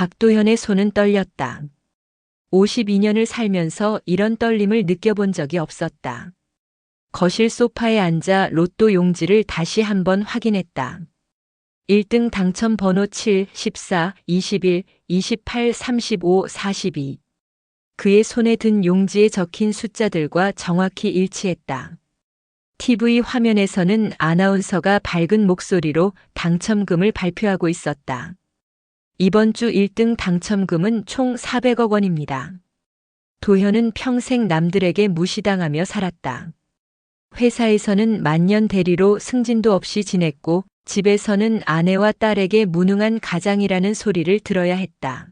박도현의 손은 떨렸다. 52년을 살면서 이런 떨림을 느껴본 적이 없었다. 거실 소파에 앉아 로또 용지를 다시 한번 확인했다. 1등 당첨 번호 7, 14, 21, 28, 35, 42. 그의 손에 든 용지에 적힌 숫자들과 정확히 일치했다. TV 화면에서는 아나운서가 밝은 목소리로 당첨금을 발표하고 있었다. 이번 주 1등 당첨금은 총 400억 원입니다. 도현은 평생 남들에게 무시당하며 살았다. 회사에서는 만년 대리로 승진도 없이 지냈고 집에서는 아내와 딸에게 무능한 가장이라는 소리를 들어야 했다.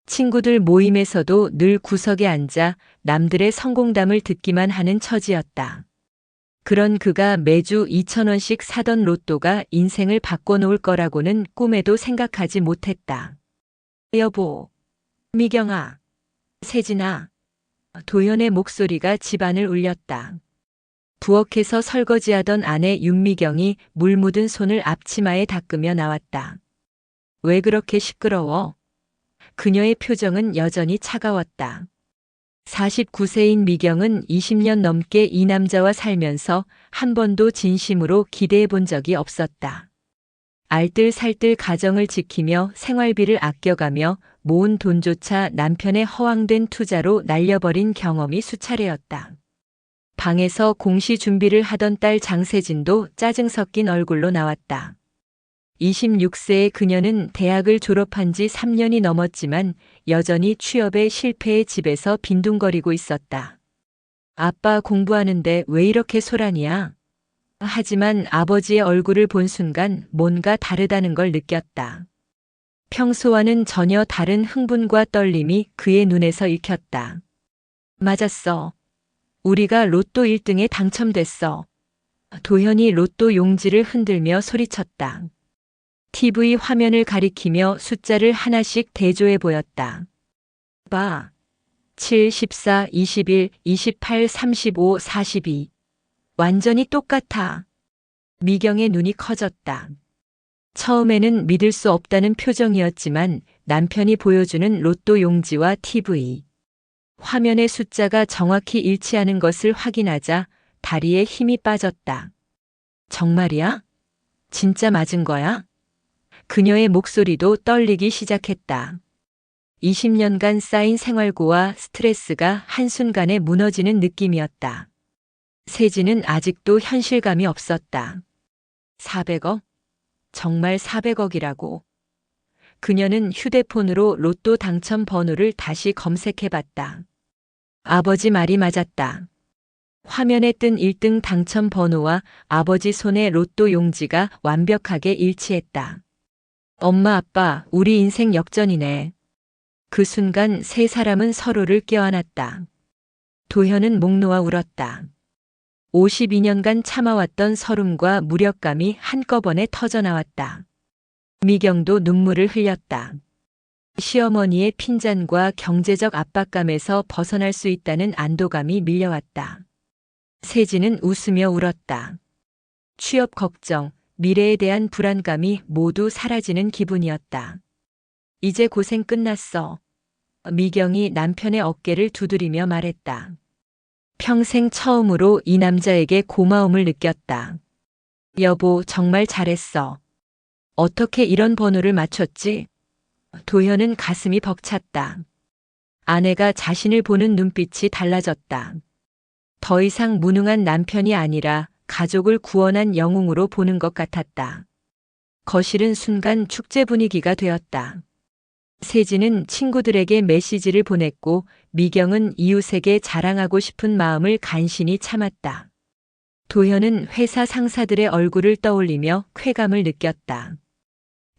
친구들 모임에서도 늘 구석에 앉아 남들의 성공담을 듣기만 하는 처지였다. 그런 그가 매주 2,000원씩 사던 로또가 인생을 바꿔놓을 거라고는 꿈에도 생각하지 못했다. 여보, 미경아, 세진아. 도현의 목소리가 집안을 울렸다. 부엌에서 설거지하던 아내 윤미경이 물 묻은 손을 앞치마에 닦으며 나왔다. 왜 그렇게 시끄러워? 그녀의 표정은 여전히 차가웠다. 49세인 미경은 20년 넘게 이 남자와 살면서 한 번도 진심으로 기대해 본 적이 없었다. 알뜰살뜰 가정을 지키며 생활비를 아껴가며 모은 돈조차 남편의 허황된 투자로 날려버린 경험이 수차례였다. 방에서 공시 준비를 하던 딸 장세진도 짜증 섞인 얼굴로 나왔다. 26세의 그녀는 대학을 졸업한 지 3년이 넘었지만 여전히 취업에 실패해 집에서 빈둥거리고 있었다. 아빠 공부하는데 왜 이렇게 소란이야? 하지만 아버지의 얼굴을 본 순간 뭔가 다르다는 걸 느꼈다. 평소와는 전혀 다른 흥분과 떨림이 그의 눈에서 읽혔다. 맞았어. 우리가 로또 1등에 당첨됐어. 도현이 로또 용지를 흔들며 소리쳤다. TV 화면을 가리키며 숫자를 하나씩 대조해 보였다. 봐. 7, 14, 21, 28, 35, 42. 완전히 똑같아. 미경의 눈이 커졌다. 처음에는 믿을 수 없다는 표정이었지만 남편이 보여주는 로또 용지와 TV. 화면의 숫자가 정확히 일치하는 것을 확인하자 다리에 힘이 빠졌다. 정말이야? 진짜 맞은 거야? 그녀의 목소리도 떨리기 시작했다. 20년간 쌓인 생활고와 스트레스가 한순간에 무너지는 느낌이었다. 세진은 아직도 현실감이 없었다. 400억? 정말 400억이라고. 그녀는 휴대폰으로 로또 당첨 번호를 다시 검색해봤다. 아버지 말이 맞았다. 화면에 뜬 1등 당첨 번호와 아버지 손의 로또 용지가 완벽하게 일치했다. 엄마, 아빠, 우리 인생 역전이네. 그 순간 세 사람은 서로를 껴안았다. 도현은 목 놓아 울었다. 52년간 참아왔던 서름과 무력감이 한꺼번에 터져나왔다. 미경도 눈물을 흘렸다. 시어머니의 핀잔과 경제적 압박감에서 벗어날 수 있다는 안도감이 밀려왔다. 세진은 웃으며 울었다. 취업 걱정, 미래에 대한 불안감이 모두 사라지는 기분이었다. 이제 고생 끝났어. 미경이 남편의 어깨를 두드리며 말했다. 평생 처음으로 이 남자에게 고마움을 느꼈다. 여보, 정말 잘했어. 어떻게 이런 번호를 맞췄지? 도현은 가슴이 벅찼다. 아내가 자신을 보는 눈빛이 달라졌다. 더 이상 무능한 남편이 아니라 가족을 구원한 영웅으로 보는 것 같았다. 거실은 순간 축제 분위기가 되었다. 세진은 친구들에게 메시지를 보냈고 미경은 이웃에게 자랑하고 싶은 마음을 간신히 참았다. 도현은 회사 상사들의 얼굴을 떠올리며 쾌감을 느꼈다.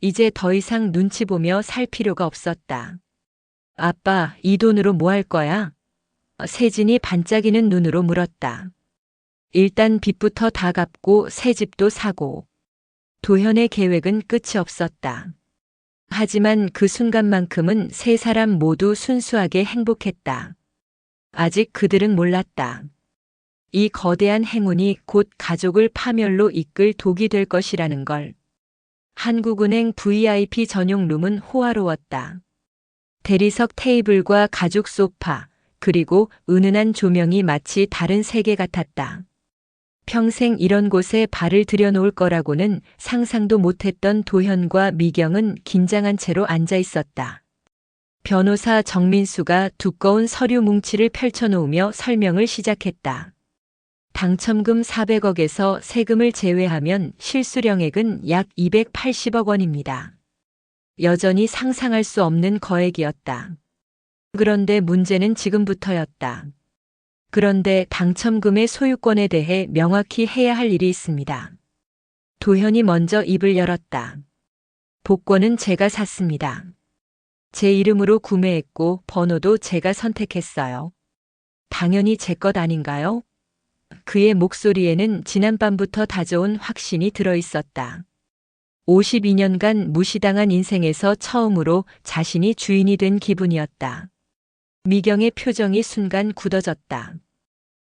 이제 더 이상 눈치 보며 살 필요가 없었다. 아빠, 이 돈으로 뭐 할 거야? 세진이 반짝이는 눈으로 물었다. 일단 빚부터 다 갚고 새 집도 사고. 도현의 계획은 끝이 없었다. 하지만 그 순간만큼은 세 사람 모두 순수하게 행복했다. 아직 그들은 몰랐다. 이 거대한 행운이 곧 가족을 파멸로 이끌 독이 될 것이라는 걸. 한국은행 VIP 전용 룸은 호화로웠다. 대리석 테이블과 가죽 소파, 그리고 은은한 조명이 마치 다른 세계 같았다. 평생 이런 곳에 발을 들여놓을 거라고는 상상도 못했던 도현과 미경은 긴장한 채로 앉아 있었다. 변호사 정민수가 두꺼운 서류 뭉치를 펼쳐놓으며 설명을 시작했다. 당첨금 400억에서 세금을 제외하면 실수령액은 약 280억 원입니다. 여전히 상상할 수 없는 거액이었다. 그런데 문제는 지금부터였다. 그런데 당첨금의 소유권에 대해 명확히 해야 할 일이 있습니다. 도현이 먼저 입을 열었다. 복권은 제가 샀습니다. 제 이름으로 구매했고 번호도 제가 선택했어요. 당연히 제 것 아닌가요? 그의 목소리에는 지난밤부터 다져온 확신이 들어있었다. 52년간 무시당한 인생에서 처음으로 자신이 주인이 된 기분이었다. 미경의 표정이 순간 굳어졌다.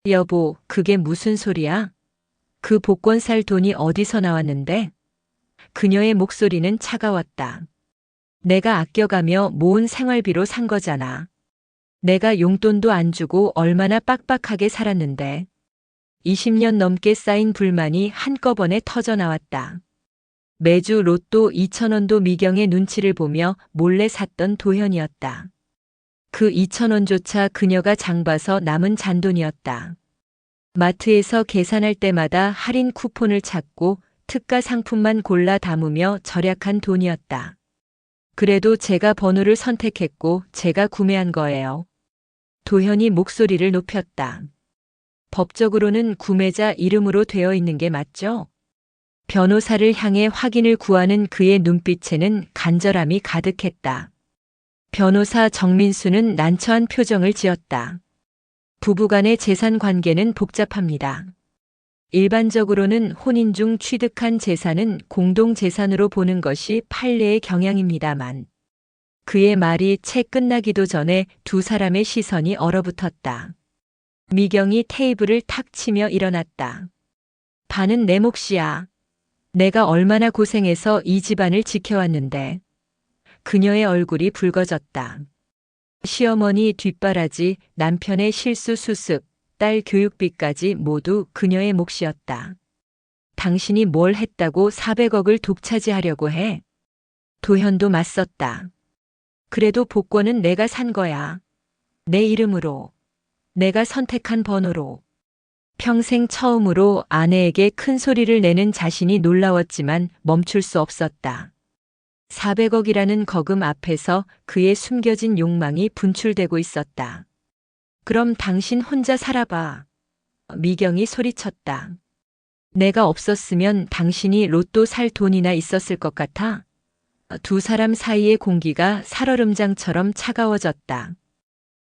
여보, 그게 무슨 소리야? 그 복권 살 돈이 어디서 나왔는데? 그녀의 목소리는 차가웠다. 내가 아껴가며 모은 생활비로 산 거잖아. 내가 용돈도 안 주고 얼마나 빡빡하게 살았는데. 20년 넘게 쌓인 불만이 한꺼번에 터져 나왔다. 매주 로또 2,000원도 미경의 눈치를 보며 몰래 샀던 도현이었다. 그 2,000원조차 그녀가 장봐서 남은 잔돈이었다. 마트에서 계산할 때마다 할인 쿠폰을 찾고 특가 상품만 골라 담으며 절약한 돈이었다. 그래도 제가 번호를 선택했고 제가 구매한 거예요. 도현이 목소리를 높였다. 법적으로는 구매자 이름으로 되어 있는 게 맞죠? 변호사를 향해 확인을 구하는 그의 눈빛에는 간절함이 가득했다. 변호사 정민수는 난처한 표정을 지었다. 부부간의 재산 관계는 복잡합니다. 일반적으로는 혼인 중 취득한 재산은 공동재산으로 보는 것이 판례의 경향입니다만. 그의 말이 채 끝나기도 전에 두 사람의 시선이 얼어붙었다. 미경이 테이블을 탁 치며 일어났다. 반은 내 몫이야. 내가 얼마나 고생해서 이 집안을 지켜왔는데. 그녀의 얼굴이 붉어졌다. 시어머니 뒷바라지, 남편의 실수 수습, 딸 교육비까지 모두 그녀의 몫이었다. 당신이 뭘 했다고 400억을 독차지하려고 해? 도현도 맞섰다. 그래도 복권은 내가 산 거야. 내 이름으로. 내가 선택한 번호로. 평생 처음으로 아내에게 큰 소리를 내는 자신이 놀라웠지만 멈출 수 없었다. 400억이라는 거금 앞에서 그의 숨겨진 욕망이 분출되고 있었다. 그럼 당신 혼자 살아봐. 미경이 소리쳤다. 내가 없었으면 당신이 로또 살 돈이나 있었을 것 같아? 두 사람 사이의 공기가 살얼음장처럼 차가워졌다.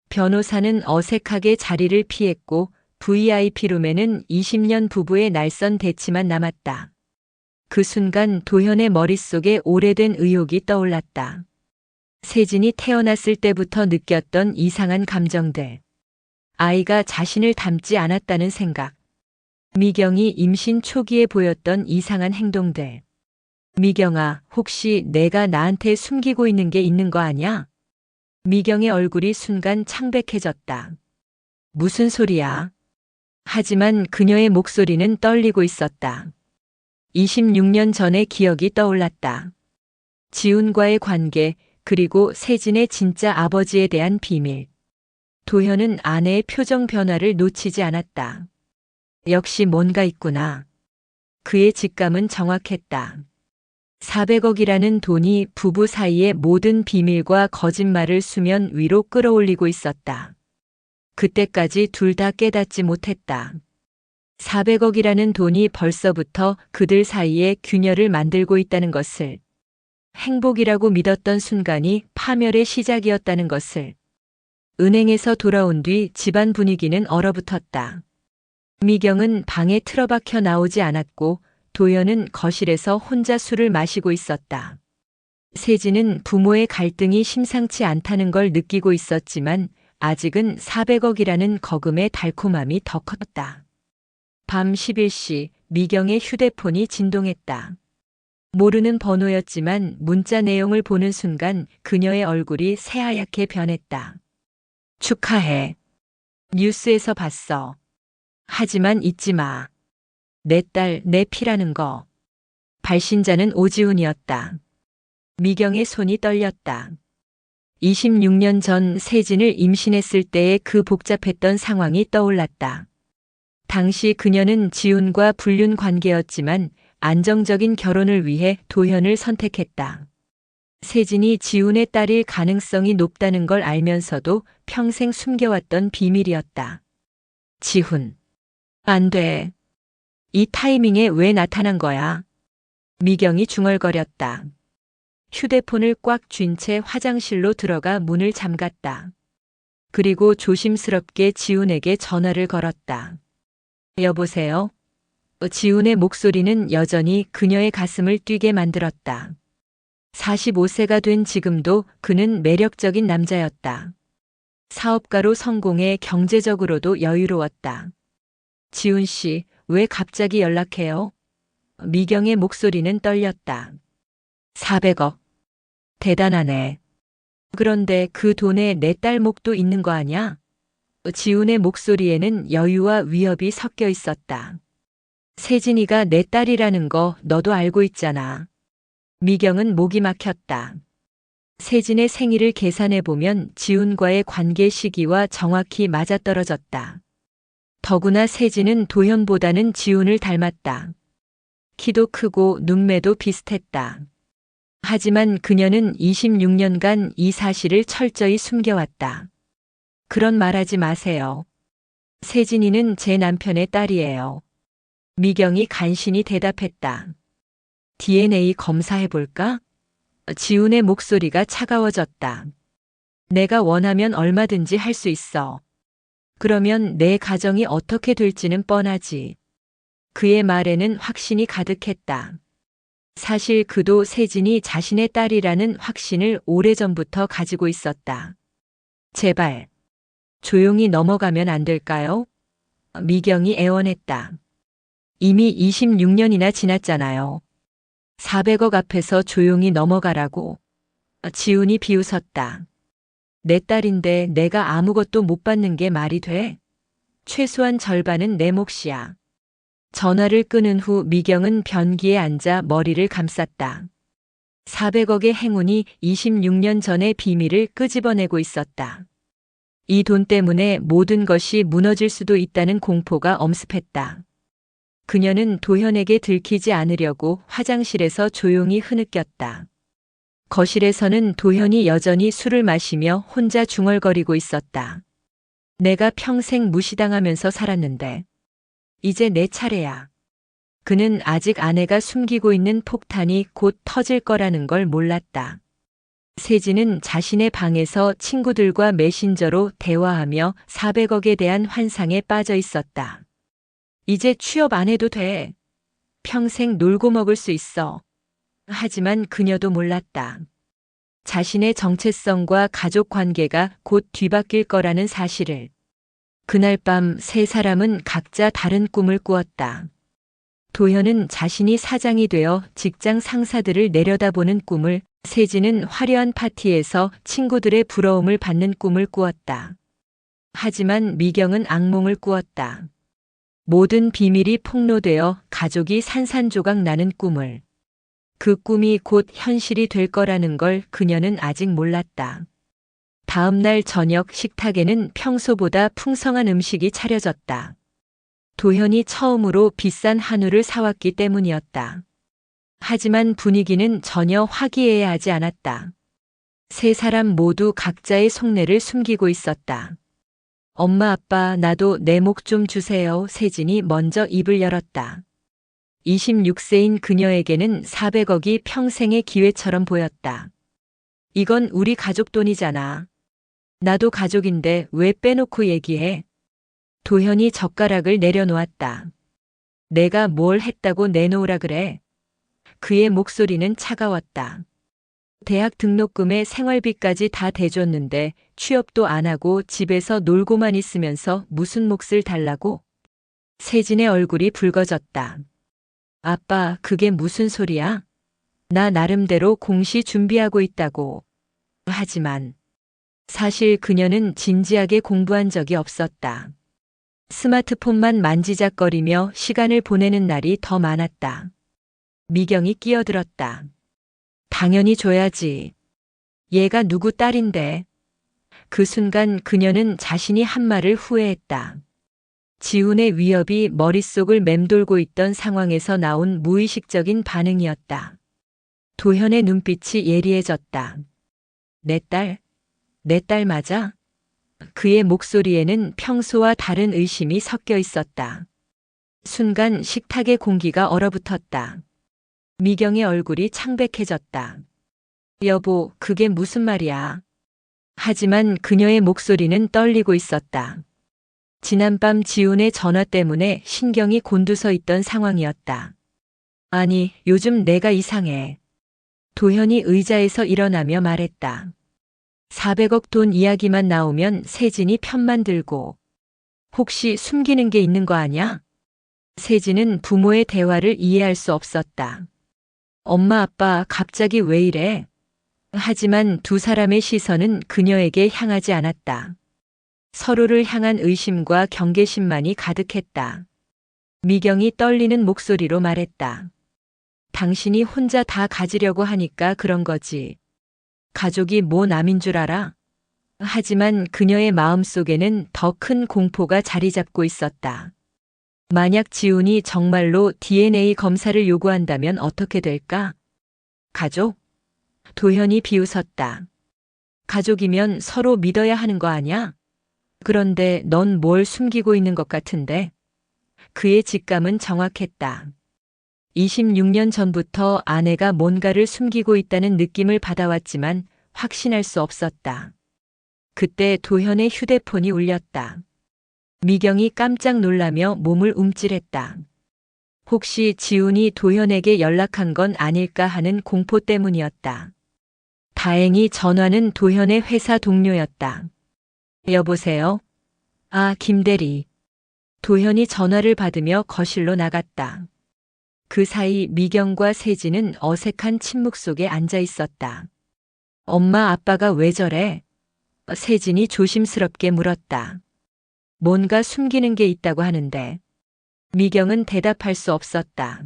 변호사는 어색하게 자리를 피했고 VIP룸에는 20년 부부의 날선 대치만 남았다. 그 순간 도현의 머릿속에 오래된 의혹이 떠올랐다. 세진이 태어났을 때부터 느꼈던 이상한 감정들. 아이가 자신을 닮지 않았다는 생각. 미경이 임신 초기에 보였던 이상한 행동들. 미경아, 혹시 내가 나한테 숨기고 있는 게 있는 거 아냐? 미경의 얼굴이 순간 창백해졌다. 무슨 소리야? 하지만 그녀의 목소리는 떨리고 있었다. 26년 전의 기억이 떠올랐다. 지훈과의 관계, 그리고 세진의 진짜 아버지에 대한 비밀. 도현은 아내의 표정 변화를 놓치지 않았다. 역시 뭔가 있구나. 그의 직감은 정확했다. 400억이라는 돈이 부부 사이의 모든 비밀과 거짓말을 수면 위로 끌어올리고 있었다. 그때까지 둘 다 깨닫지 못했다. 400억이라는 돈이 벌써부터 그들 사이에 균열을 만들고 있다는 것을, 행복이라고 믿었던 순간이 파멸의 시작이었다는 것을. 은행에서 돌아온 뒤 집안 분위기는 얼어붙었다. 미경은 방에 틀어박혀 나오지 않았고 도현은 거실에서 혼자 술을 마시고 있었다. 세진은 부모의 갈등이 심상치 않다는 걸 느끼고 있었지만 아직은 400억이라는 거금의 달콤함이 더 컸다. 밤 11시 미경의 휴대폰이 진동했다. 모르는 번호였지만 문자 내용을 보는 순간 그녀의 얼굴이 새하얗게 변했다. 축하해. 뉴스에서 봤어. 하지만 잊지 마. 내 딸, 내 피라는 거. 발신자는 오지훈이었다. 미경의 손이 떨렸다. 26년 전 세진을 임신했을 때의 그 복잡했던 상황이 떠올랐다. 당시 그녀는 지훈과 불륜 관계였지만 안정적인 결혼을 위해 도현을 선택했다. 세진이 지훈의 딸일 가능성이 높다는 걸 알면서도 평생 숨겨왔던 비밀이었다. 지훈. 안 돼. 이 타이밍에 왜 나타난 거야? 미경이 중얼거렸다. 휴대폰을 꽉 쥔 채 화장실로 들어가 문을 잠갔다. 그리고 조심스럽게 지훈에게 전화를 걸었다. 여보세요? 지훈의 목소리는 여전히 그녀의 가슴을 뛰게 만들었다. 45세가 된 지금도 그는 매력적인 남자였다. 사업가로 성공해 경제적으로도 여유로웠다. 지훈 씨, 왜 갑자기 연락해요? 미경의 목소리는 떨렸다. 400억. 대단하네. 그런데 그 돈에 내 딸 목도 있는 거 아냐? 지훈의 목소리에는 여유와 위협이 섞여 있었다. 세진이가 내 딸이라는 거 너도 알고 있잖아. 미경은 목이 막혔다. 세진의 생일을 계산해보면 지훈과의 관계 시기와 정확히 맞아떨어졌다. 더구나 세진은 도현보다는 지훈을 닮았다. 키도 크고 눈매도 비슷했다. 하지만 그녀는 26년간 이 사실을 철저히 숨겨왔다. 그런 말하지 마세요. 세진이는 제 남편의 딸이에요. 미경이 간신히 대답했다. DNA 검사해볼까? 지훈의 목소리가 차가워졌다. 내가 원하면 얼마든지 할 수 있어. 그러면 내 가정이 어떻게 될지는 뻔하지. 그의 말에는 확신이 가득했다. 사실 그도 세진이 자신의 딸이라는 확신을 오래전부터 가지고 있었다. 제발, 조용히 넘어가면 안 될까요? 미경이 애원했다. 이미 26년이나 지났잖아요. 400억 앞에서 조용히 넘어가라고. 지훈이 비웃었다. 내 딸인데 내가 아무것도 못 받는 게 말이 돼? 최소한 절반은 내 몫이야. 전화를 끊은 후 미경은 변기에 앉아 머리를 감쌌다. 400억의 행운이 26년 전의 비밀을 끄집어내고 있었다. 이 돈 때문에 모든 것이 무너질 수도 있다는 공포가 엄습했다. 그녀는 도현에게 들키지 않으려고 화장실에서 조용히 흐느꼈다. 거실에서는 도현이 여전히 술을 마시며 혼자 중얼거리고 있었다. 내가 평생 무시당하면서 살았는데 이제 내 차례야. 그는 아직 아내가 숨기고 있는 폭탄이 곧 터질 거라는 걸 몰랐다. 세진은 자신의 방에서 친구들과 메신저로 대화하며 400억에 대한 환상에 빠져 있었다. 이제 취업 안 해도 돼. 평생 놀고 먹을 수 있어. 하지만 그녀도 몰랐다. 자신의 정체성과 가족 관계가 곧 뒤바뀔 거라는 사실을. 그날 밤 세 사람은 각자 다른 꿈을 꾸었다. 도현은 자신이 사장이 되어 직장 상사들을 내려다보는 꿈을, 세진은 화려한 파티에서 친구들의 부러움을 받는 꿈을 꾸었다. 하지만 미경은 악몽을 꾸었다. 모든 비밀이 폭로되어 가족이 산산조각 나는 꿈을. 그 꿈이 곧 현실이 될 거라는 걸 그녀는 아직 몰랐다. 다음 날 저녁 식탁에는 평소보다 풍성한 음식이 차려졌다. 도현이 처음으로 비싼 한우를 사왔기 때문이었다. 하지만 분위기는 전혀 화기애애하지 않았다. 세 사람 모두 각자의 속내를 숨기고 있었다. 엄마 아빠 나도 내 목 좀 주세요. 세진이 먼저 입을 열었다. 26세인 그녀에게는 400억이 평생의 기회처럼 보였다. 이건 우리 가족 돈이잖아. 나도 가족인데 왜 빼놓고 얘기해? 도현이 젓가락을 내려놓았다. 내가 뭘 했다고 내놓으라 그래? 그의 목소리는 차가웠다. 대학 등록금에 생활비까지 다 대줬는데 취업도 안 하고 집에서 놀고만 있으면서 무슨 몫을 달라고? 세진의 얼굴이 붉어졌다. 아빠, 그게 무슨 소리야? 나 나름대로 공시 준비하고 있다고. 하지만 사실 그녀는 진지하게 공부한 적이 없었다. 스마트폰만 만지작거리며 시간을 보내는 날이 더 많았다. 미경이 끼어들었다. 당연히 줘야지. 얘가 누구 딸인데. 그 순간 그녀는 자신이 한 말을 후회했다. 지훈의 위협이 머릿속을 맴돌고 있던 상황에서 나온 무의식적인 반응이었다. 도현의 눈빛이 예리해졌다. 내 딸 맞아? 그의 목소리에는 평소와 다른 의심이 섞여 있었다. 순간 식탁의 공기가 얼어붙었다. 미경의 얼굴이 창백해졌다. 여보, 그게 무슨 말이야? 하지만 그녀의 목소리는 떨리고 있었다. 지난밤 지훈의 전화 때문에 신경이 곤두서 있던 상황이었다. 아니, 요즘 내가 이상해. 도현이 의자에서 일어나며 말했다. 400억 돈 이야기만 나오면 세진이 편만 들고. 혹시 숨기는 게 있는 거 아냐? 세진은 부모의 대화를 이해할 수 없었다. 엄마 아빠 갑자기 왜 이래? 하지만 두 사람의 시선은 그녀에게 향하지 않았다. 서로를 향한 의심과 경계심만이 가득했다. 미경이 떨리는 목소리로 말했다. 당신이 혼자 다 가지려고 하니까 그런 거지. 가족이 뭐 남인 줄 알아? 하지만 그녀의 마음속에는 더 큰 공포가 자리 잡고 있었다. 만약 지훈이 정말로 DNA 검사를 요구한다면 어떻게 될까? 가족? 도현이 비웃었다. 가족이면 서로 믿어야 하는 거 아냐? 그런데 넌 뭘 숨기고 있는 것 같은데? 그의 직감은 정확했다. 26년 전부터 아내가 뭔가를 숨기고 있다는 느낌을 받아왔지만 확신할 수 없었다. 그때 도현의 휴대폰이 울렸다. 미경이 깜짝 놀라며 몸을 움찔했다. 혹시 지훈이 도현에게 연락한 건 아닐까 하는 공포 때문이었다. 다행히 전화는 도현의 회사 동료였다. 여보세요? 아, 김대리. 도현이 전화를 받으며 거실로 나갔다. 그 사이 미경과 세진은 어색한 침묵 속에 앉아 있었다. 엄마 아빠가 왜 저래? 세진이 조심스럽게 물었다. 뭔가 숨기는 게 있다고 하는데. 미경은 대답할 수 없었다.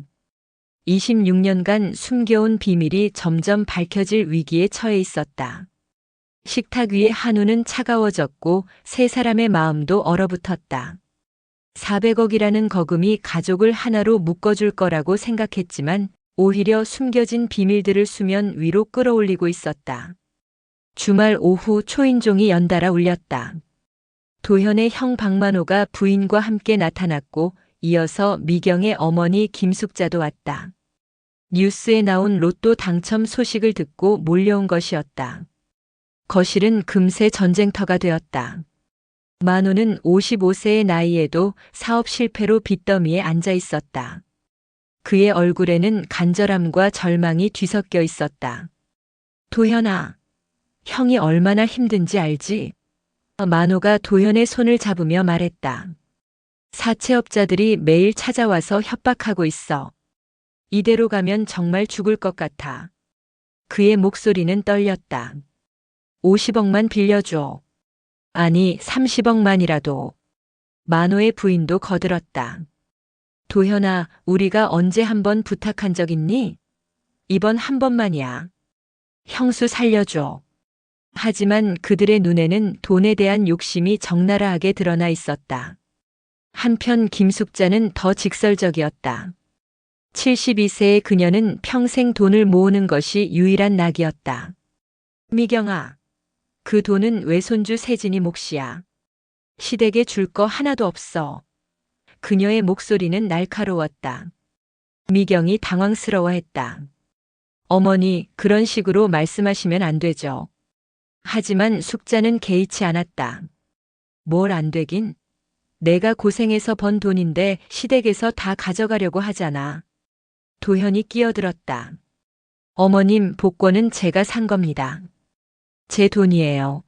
26년간 숨겨온 비밀이 점점 밝혀질 위기에 처해 있었다. 식탁 위의 한우는 차가워졌고 세 사람의 마음도 얼어붙었다. 400억이라는 거금이 가족을 하나로 묶어줄 거라고 생각했지만 오히려 숨겨진 비밀들을 수면 위로 끌어올리고 있었다. 주말 오후 초인종이 연달아 울렸다. 도현의 형 박만호가 부인과 함께 나타났고 이어서 미경의 어머니 김숙자도 왔다. 뉴스에 나온 로또 당첨 소식을 듣고 몰려온 것이었다. 거실은 금세 전쟁터가 되었다. 만호는 55세의 나이에도 사업 실패로 빚더미에 앉아 있었다. 그의 얼굴에는 간절함과 절망이 뒤섞여 있었다. 도현아, 형이 얼마나 힘든지 알지? 만호가 도현의 손을 잡으며 말했다. 사채업자들이 매일 찾아와서 협박하고 있어. 이대로 가면 정말 죽을 것 같아. 그의 목소리는 떨렸다. 50억만 빌려줘. 아니, 30억만이라도. 만호의 부인도 거들었다. 도현아, 우리가 언제 한번 부탁한 적 있니? 이번 한 번만이야. 형수 살려줘. 하지만 그들의 눈에는 돈에 대한 욕심이 적나라하게 드러나 있었다. 한편 김숙자는 더 직설적이었다. 72세의 그녀는 평생 돈을 모으는 것이 유일한 낙이었다. 미경아, 그 돈은 외손주 세진이 몫이야. 시댁에 줄 거 하나도 없어. 그녀의 목소리는 날카로웠다. 미경이 당황스러워했다. 어머니, 그런 식으로 말씀하시면 안 되죠. 하지만 숙자는 개의치 않았다. 뭘 안 되긴? 내가 고생해서 번 돈인데 시댁에서 다 가져가려고 하잖아. 도현이 끼어들었다. 어머님, 복권은 제가 산 겁니다. 제 돈이에요.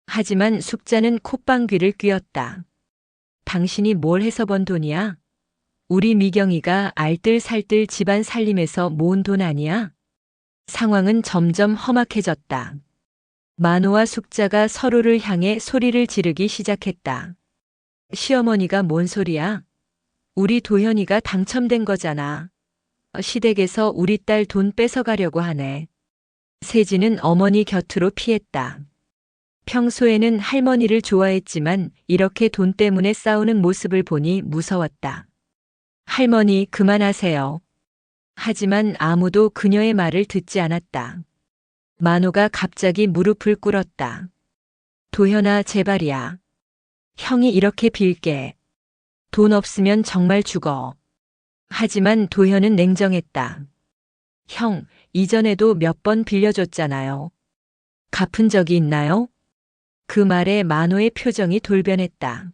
하지만 숙자는 콧방귀를 뀌었다. 당신이 뭘 해서 번 돈이야? 우리 미경이가 알뜰살뜰 집안 살림에서 모은 돈 아니야? 상황은 점점 험악해졌다. 만호와 숙자가 서로를 향해 소리를 지르기 시작했다. 시어머니가 뭔 소리야? 우리 도현이가 당첨된 거잖아. 시댁에서 우리 딸 돈 뺏어가려고 하네. 세진은 어머니 곁으로 피했다. 평소에는 할머니를 좋아했지만 이렇게 돈 때문에 싸우는 모습을 보니 무서웠다. 할머니, 그만하세요. 하지만 아무도 그녀의 말을 듣지 않았다. 만호가 갑자기 무릎을 꿇었다. 도현아, 제발이야. 형이 이렇게 빌게. 돈 없으면 정말 죽어. 하지만 도현은 냉정했다. 형, 이전에도 몇 번 빌려줬잖아요. 갚은 적이 있나요? 그 말에 만호의 표정이 돌변했다.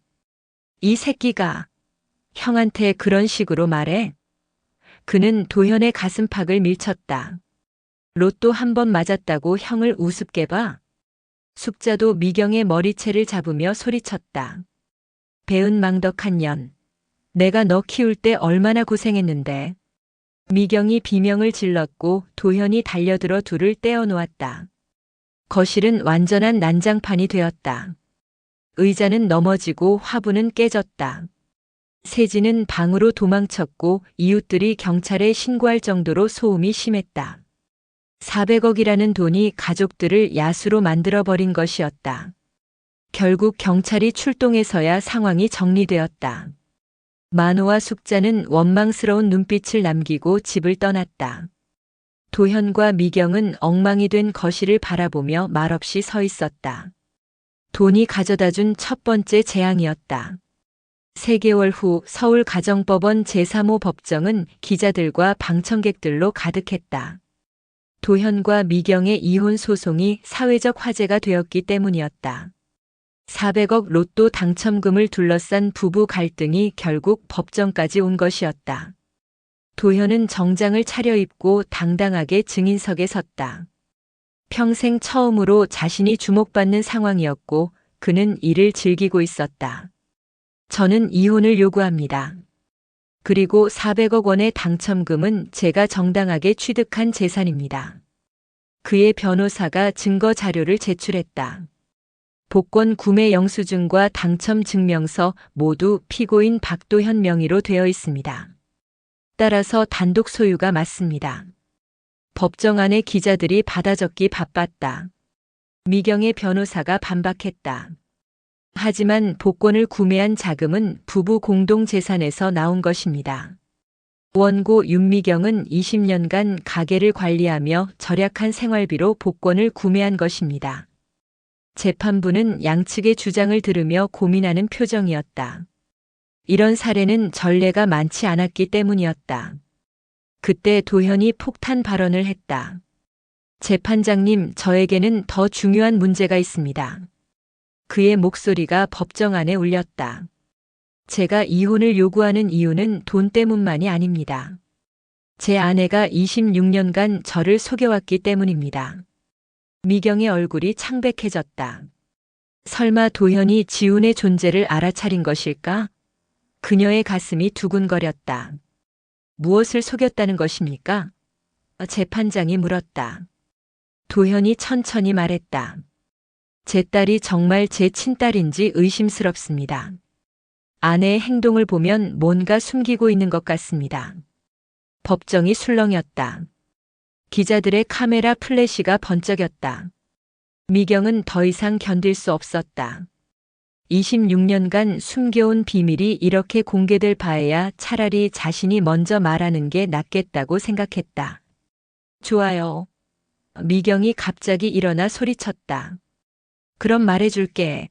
이 새끼가 형한테 그런 식으로 말해? 그는 도현의 가슴팍을 밀쳤다. 로또 한 번 맞았다고 형을 우습게 봐? 숙자도 미경의 머리채를 잡으며 소리쳤다. 배은망덕한 년. 내가 너 키울 때 얼마나 고생했는데. 미경이 비명을 질렀고 도현이 달려들어 둘을 떼어놓았다. 거실은 완전한 난장판이 되었다. 의자는 넘어지고 화분은 깨졌다. 세진은 방으로 도망쳤고 이웃들이 경찰에 신고할 정도로 소음이 심했다. 400억이라는 돈이 가족들을 야수로 만들어버린 것이었다. 결국 경찰이 출동해서야 상황이 정리되었다. 만호와 숙자는 원망스러운 눈빛을 남기고 집을 떠났다. 도현과 미경은 엉망이 된 거실을 바라보며 말없이 서 있었다. 돈이 가져다준 첫 번째 재앙이었다. 3개월 후 서울가정법원 제3호 법정은 기자들과 방청객들로 가득했다. 도현과 미경의 이혼 소송이 사회적 화제가 되었기 때문이었다. 400억 로또 당첨금을 둘러싼 부부 갈등이 결국 법정까지 온 것이었다. 도현은 정장을 차려입고 당당하게 증인석에 섰다. 평생 처음으로 자신이 주목받는 상황이었고 그는 이를 즐기고 있었다. 저는 이혼을 요구합니다. 그리고 400억 원의 당첨금은 제가 정당하게 취득한 재산입니다. 그의 변호사가 증거 자료를 제출했다. 복권 구매 영수증과 당첨 증명서 모두 피고인 박도현 명의로 되어 있습니다. 따라서 단독 소유가 맞습니다. 법정 안에 기자들이 받아 적기 바빴다. 미경의 변호사가 반박했다. 하지만 복권을 구매한 자금은 부부 공동 재산에서 나온 것입니다. 원고 윤미경은 20년간 가게를 관리하며 절약한 생활비로 복권을 구매한 것입니다. 재판부는 양측의 주장을 들으며 고민하는 표정이었다. 이런 사례는 전례가 많지 않았기 때문이었다. 그때 도현이 폭탄 발언을 했다. 재판장님, 저에게는 더 중요한 문제가 있습니다. 그의 목소리가 법정 안에 울렸다. 제가 이혼을 요구하는 이유는 돈 때문만이 아닙니다. 제 아내가 26년간 저를 속여왔기 때문입니다. 미경의 얼굴이 창백해졌다. 설마 도현이 지훈의 존재를 알아차린 것일까? 그녀의 가슴이 두근거렸다. 무엇을 속였다는 것입니까? 재판장이 물었다. 도현이 천천히 말했다. 제 딸이 정말 제 친딸인지 의심스럽습니다. 아내의 행동을 보면 뭔가 숨기고 있는 것 같습니다. 법정이 술렁였다. 기자들의 카메라 플래시가 번쩍였다. 미경은 더 이상 견딜 수 없었다. 26년간 숨겨온 비밀이 이렇게 공개될 바에야 차라리 자신이 먼저 말하는 게 낫겠다고 생각했다. 좋아요. 미경이 갑자기 일어나 소리쳤다. 그럼 말해줄게.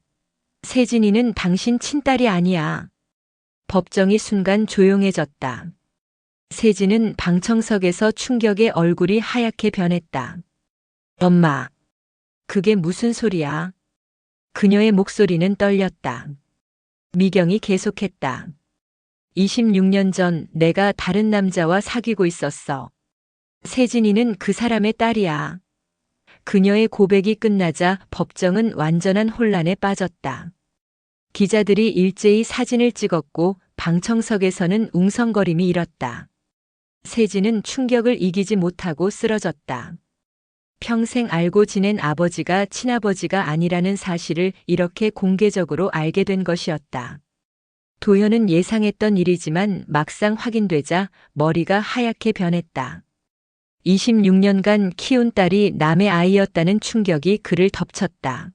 세진이는 당신 친딸이 아니야. 법정이 순간 조용해졌다. 세진은 방청석에서 충격에 얼굴이 하얗게 변했다. 엄마, 그게 무슨 소리야? 그녀의 목소리는 떨렸다. 미경이 계속했다. 26년 전 내가 다른 남자와 사귀고 있었어. 세진이는 그 사람의 딸이야. 그녀의 고백이 끝나자 법정은 완전한 혼란에 빠졌다. 기자들이 일제히 사진을 찍었고 방청석에서는 웅성거림이 일었다. 세진은 충격을 이기지 못하고 쓰러졌다. 평생 알고 지낸 아버지가 친아버지가 아니라는 사실을 이렇게 공개적으로 알게 된 것이었다. 도현은 예상했던 일이지만 막상 확인되자 머리가 하얗게 변했다. 26년간 키운 딸이 남의 아이였다는 충격이 그를 덮쳤다.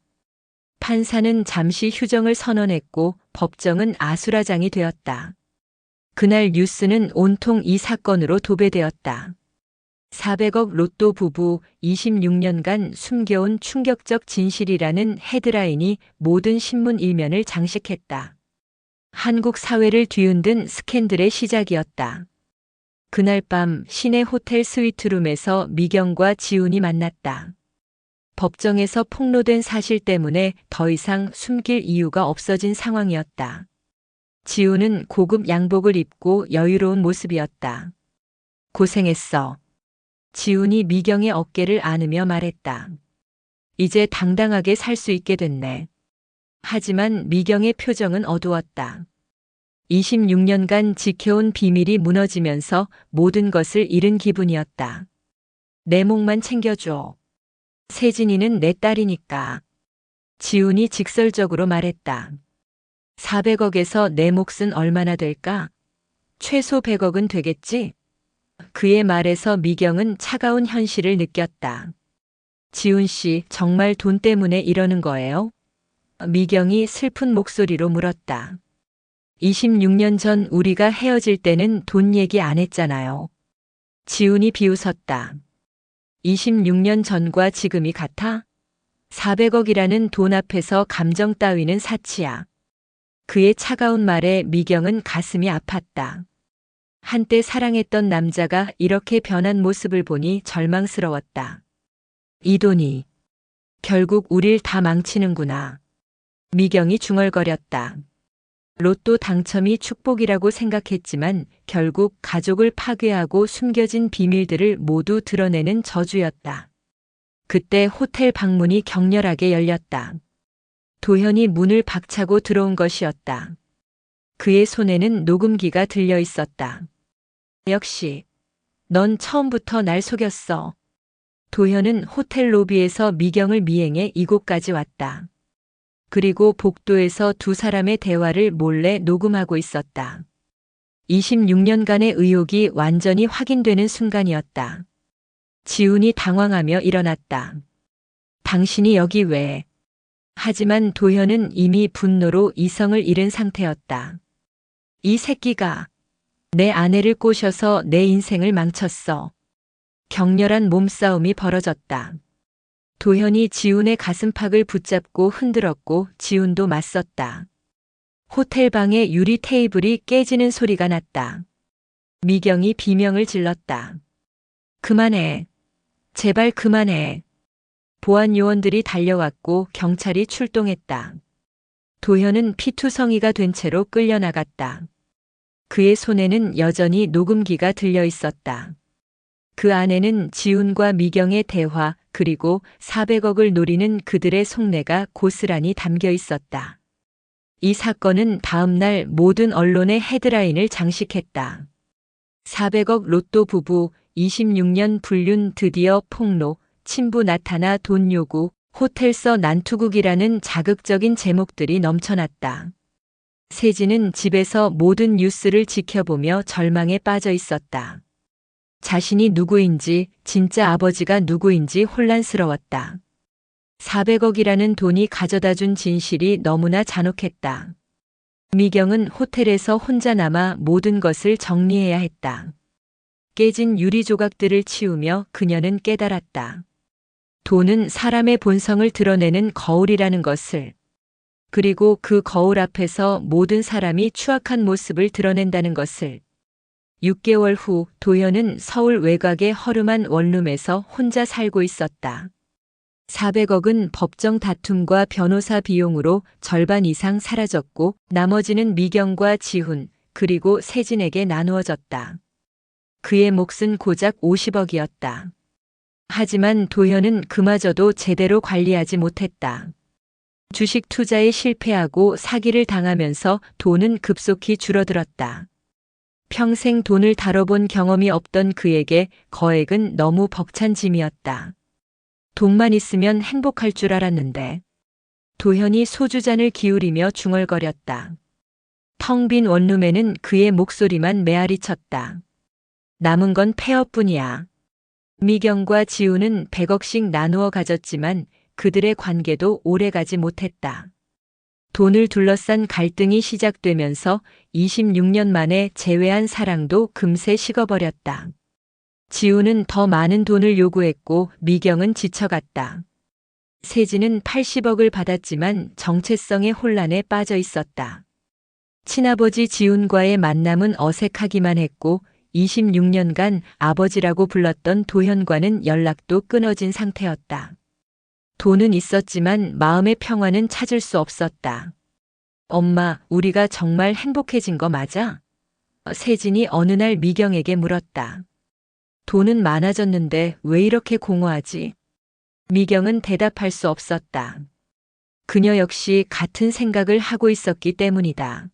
판사는 잠시 휴정을 선언했고 법정은 아수라장이 되었다. 그날 뉴스는 온통 이 사건으로 도배되었다. 400억 로또 부부 26년간 숨겨온 충격적 진실이라는 헤드라인이 모든 신문 일면을 장식했다. 한국 사회를 뒤흔든 스캔들의 시작이었다. 그날 밤 시내 호텔 스위트룸에서 미경과 지훈이 만났다. 법정에서 폭로된 사실 때문에 더 이상 숨길 이유가 없어진 상황이었다. 지훈은 고급 양복을 입고 여유로운 모습이었다. 고생했어. 지훈이 미경의 어깨를 안으며 말했다. 이제 당당하게 살 수 있게 됐네. 하지만 미경의 표정은 어두웠다. 26년간 지켜온 비밀이 무너지면서 모든 것을 잃은 기분이었다. 내 몫만 챙겨줘. 세진이는 내 딸이니까. 지훈이 직설적으로 말했다. 400억에서 내 몫은 얼마나 될까? 최소 100억은 되겠지? 그의 말에서 미경은 차가운 현실을 느꼈다. 지훈 씨, 정말 돈 때문에 이러는 거예요? 미경이 슬픈 목소리로 물었다. 26년 전 우리가 헤어질 때는 돈 얘기 안 했잖아요. 지훈이 비웃었다. 26년 전과 지금이 같아? 400억이라는 돈 앞에서 감정 따위는 사치야. 그의 차가운 말에 미경은 가슴이 아팠다. 한때 사랑했던 남자가 이렇게 변한 모습을 보니 절망스러웠다. 이 돈이 결국 우릴 다 망치는구나. 미경이 중얼거렸다. 로또 당첨이 축복이라고 생각했지만 결국 가족을 파괴하고 숨겨진 비밀들을 모두 드러내는 저주였다. 그때 호텔 방문이 격렬하게 열렸다. 도현이 문을 박차고 들어온 것이었다. 그의 손에는 녹음기가 들려 있었다. 역시 넌 처음부터 날 속였어. 도현은 호텔 로비에서 미경을 미행해 이곳까지 왔다. 그리고 복도에서 두 사람의 대화를 몰래 녹음하고 있었다. 26년간의 의혹이 완전히 확인되는 순간이었다. 지훈이 당황하며 일어났다. 당신이 여기 왜? 하지만 도현은 이미 분노로 이성을 잃은 상태였다. 이 새끼가 내 아내를 꼬셔서 내 인생을 망쳤어. 격렬한 몸싸움이 벌어졌다. 도현이 지훈의 가슴팍을 붙잡고 흔들었고 지훈도 맞섰다. 호텔 방의 유리 테이블이 깨지는 소리가 났다. 미경이 비명을 질렀다. 그만해. 제발 그만해. 보안 요원들이 달려왔고 경찰이 출동했다. 도현은 피투성이가 된 채로 끌려나갔다. 그의 손에는 여전히 녹음기가 들려 있었다. 그 안에는 지훈과 미경의 대화 그리고 400억을 노리는 그들의 속내가 고스란히 담겨 있었다. 이 사건은 다음 날 모든 언론의 헤드라인을 장식했다. 400억 로또 부부 26년 불륜 드디어 폭로, 친부 나타나 돈 요구, 호텔서 난투극이라는 자극적인 제목들이 넘쳐났다. 세진은 집에서 모든 뉴스를 지켜보며 절망에 빠져 있었다. 자신이 누구인지, 진짜 아버지가 누구인지 혼란스러웠다. 400억이라는 돈이 가져다준 진실이 너무나 잔혹했다. 미경은 호텔에서 혼자 남아 모든 것을 정리해야 했다. 깨진 유리 조각들을 치우며 그녀는 깨달았다. 돈은 사람의 본성을 드러내는 거울이라는 것을. 그리고 그 거울 앞에서 모든 사람이 추악한 모습을 드러낸다는 것을. 6개월 후 도현은 서울 외곽의 허름한 원룸에서 혼자 살고 있었다. 400억은 법정 다툼과 변호사 비용으로 절반 이상 사라졌고 나머지는 미경과 지훈 그리고 세진에게 나누어졌다. 그의 몫은 고작 50억이었다. 하지만 도현은 그마저도 제대로 관리하지 못했다. 주식 투자에 실패하고 사기를 당하면서 돈은 급속히 줄어들었다. 평생 돈을 다뤄본 경험이 없던 그에게 거액은 너무 벅찬 짐이었다. 돈만 있으면 행복할 줄 알았는데. 도현이 소주잔을 기울이며 중얼거렸다. 텅 빈 원룸에는 그의 목소리만 메아리 쳤다. 남은 건 폐허뿐이야. 미경과 지우는 100억씩 나누어 가졌지만 그들의 관계도 오래가지 못했다. 돈을 둘러싼 갈등이 시작되면서 26년 만에 재회한 사랑도 금세 식어버렸다. 지우는 더 많은 돈을 요구했고 미경은 지쳐갔다. 세진은 80억을 받았지만 정체성의 혼란에 빠져 있었다. 친아버지 지훈과의 만남은 어색하기만 했고 26년간 아버지라고 불렀던 도현과는 연락도 끊어진 상태였다. 돈은 있었지만 마음의 평화는 찾을 수 없었다. 엄마, 우리가 정말 행복해진 거 맞아? 세진이 어느 날 미경에게 물었다. 돈은 많아졌는데 왜 이렇게 공허하지? 미경은 대답할 수 없었다. 그녀 역시 같은 생각을 하고 있었기 때문이다.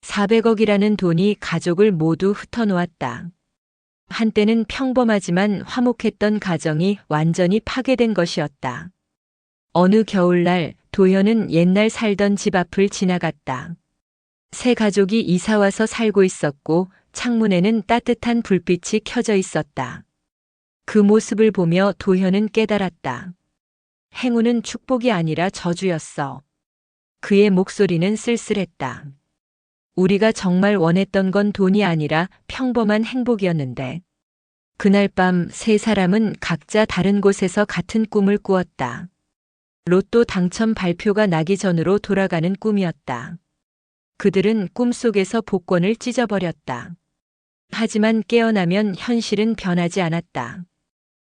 400억이라는 돈이 가족을 모두 흩어놓았다. 한때는 평범하지만 화목했던 가정이 완전히 파괴된 것이었다. 어느 겨울날 도현은 옛날 살던 집 앞을 지나갔다. 새 가족이 이사와서 살고 있었고 창문에는 따뜻한 불빛이 켜져 있었다. 그 모습을 보며 도현은 깨달았다. 행운은 축복이 아니라 저주였어. 그의 목소리는 쓸쓸했다. 우리가 정말 원했던 건 돈이 아니라 평범한 행복이었는데. 그날 밤 세 사람은 각자 다른 곳에서 같은 꿈을 꾸었다. 로또 당첨 발표가 나기 전으로 돌아가는 꿈이었다. 그들은 꿈속에서 복권을 찢어버렸다. 하지만 깨어나면 현실은 변하지 않았다.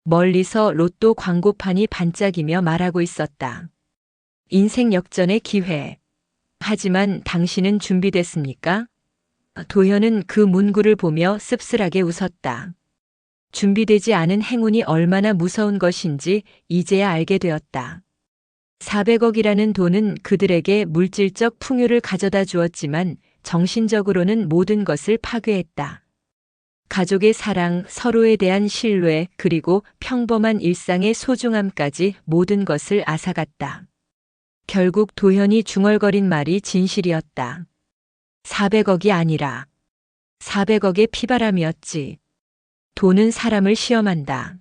멀리서 로또 광고판이 반짝이며 말하고 있었다. 인생 역전의 기회. 하지만 당신은 준비됐습니까? 도현은 그 문구를 보며 씁쓸하게 웃었다. 준비되지 않은 행운이 얼마나 무서운 것인지 이제야 알게 되었다. 400억이라는 돈은 그들에게 물질적 풍요를 가져다 주었지만 정신적으로는 모든 것을 파괴했다. 가족의 사랑, 서로에 대한 신뢰, 그리고 평범한 일상의 소중함까지 모든 것을 앗아갔다. 결국 도현이 중얼거린 말이 진실이었다. 400억이 아니라 400억의 피바람이었지. 돈은 사람을 시험한다.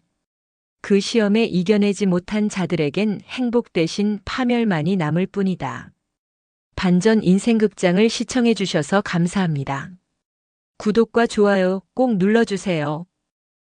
그 시험에 이겨내지 못한 자들에겐 행복 대신 파멸만이 남을 뿐이다. 반전 인생극장을 시청해 주셔서 감사합니다. 구독과 좋아요 꼭 눌러주세요.